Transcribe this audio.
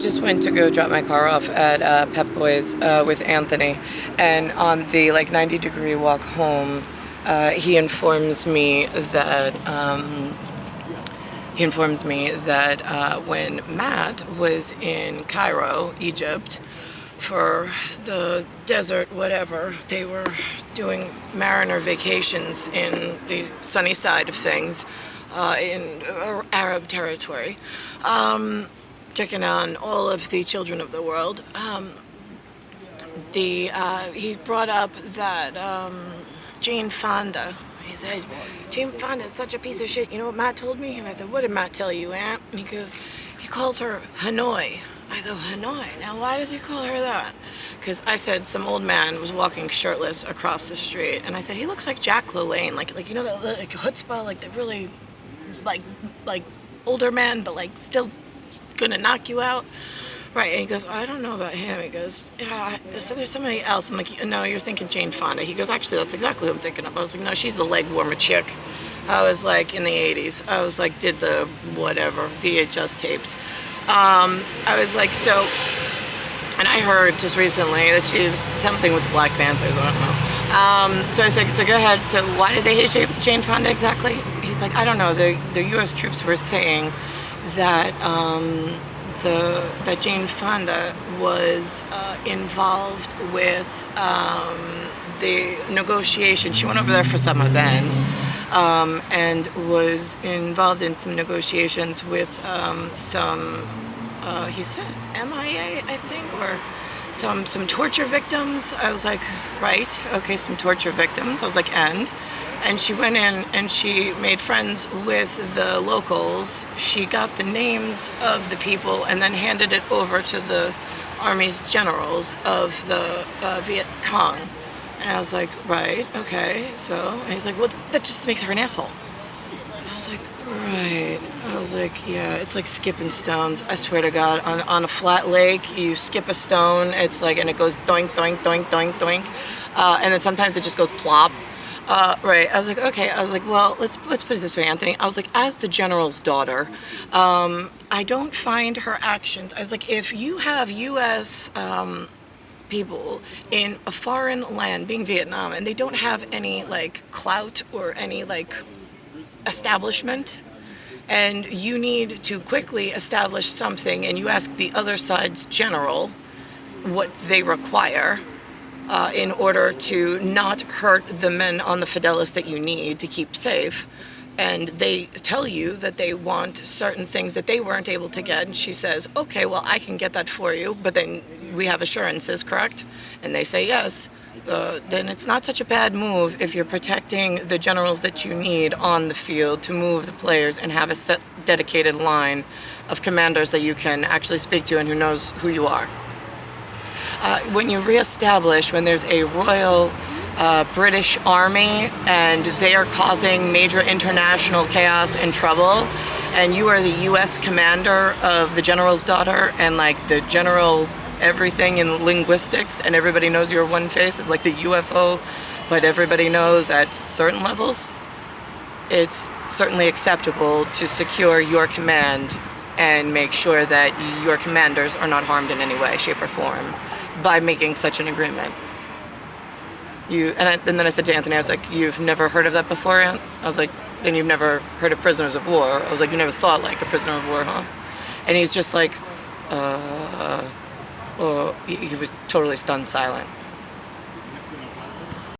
just went to go drop my car off at Pep Boys with Anthony, and on the like 90-degree walk home, he informs me that when Matt was in Cairo, Egypt, for the desert whatever, they were doing mariner vacations in the sunny side of things in Arab territory, checking on all of the children of the world. He brought up that Jane Fonda. He said, Jane Fonda is such a piece of shit. You know what Matt told me? And I said, what did Matt tell you, Aunt? And he goes, he calls her Hanoi. I go, Hanoi? Now why does he call her that? Because I said some old man was walking shirtless across the street, and I said, he looks like Jack LaLanne, like you know, that like chutzpah, like the really like older man, but like still gonna knock you out. Right, and he goes, I don't know about him. He goes, yeah, so there's somebody else. I'm like, no, you're thinking Jane Fonda. He goes, actually, that's exactly who I'm thinking of. I was like, no, she's the leg warmer chick. I was like, in the 80s. I was like, did the whatever, VHS tapes. I was like, so, and I heard just recently that she was something with the Black Panthers, I don't know. So I was like, so go ahead. So why did they hate Jane Fonda exactly? He's like, I don't know. The U.S. troops were saying that that Jane Fonda was involved with the negotiation. She went over there for some event and was involved in some negotiations with some, he said MIA, I think, or some torture victims. I was like, right, okay, some torture victims. I was like, and she went in and she made friends with the locals. She got the names of the people and then handed it over to the Army's generals of the Viet Cong. And I was like, right, okay, so. And he's like, well, that just makes her an asshole. And I was like, right. I was like, yeah, it's like skipping stones. I swear to God, on a flat lake, you skip a stone, it's like, and it goes doink, doink, doink, doink, doink. And then sometimes it just goes plop. Right, I was like, okay, I was like, well, let's put it this way, Anthony. I was like, as the general's daughter, I don't find her actions. I was like, if you have U.S. people in a foreign land, being Vietnam, and they don't have any, like, clout or any, like, establishment, and you need to quickly establish something, and you ask the other side's general what they require, in order to not hurt the men on the Fidelis that you need to keep safe. And they tell you that they want certain things that they weren't able to get. And she says, okay, well, I can get that for you, but then we have assurances, correct? And they say yes. Then it's not such a bad move if you're protecting the generals that you need on the field to move the players and have a set dedicated line of commanders that you can actually speak to and who knows who you are. When you reestablish, when there's a Royal British Army and they are causing major international chaos and trouble, and you are the U.S. commander of the general's daughter, and like the general everything in linguistics, and everybody knows your one face is like the UFO, but everybody knows at certain levels, it's certainly acceptable to secure your command and make sure that your commanders are not harmed in any way, shape, or form by making such an agreement. And then I said to Anthony, I was like, you've never heard of that before, Aunt? I was like, then you've never heard of prisoners of war. I was like, you never thought like a prisoner of war, huh? And he's just like, he was totally stunned silent.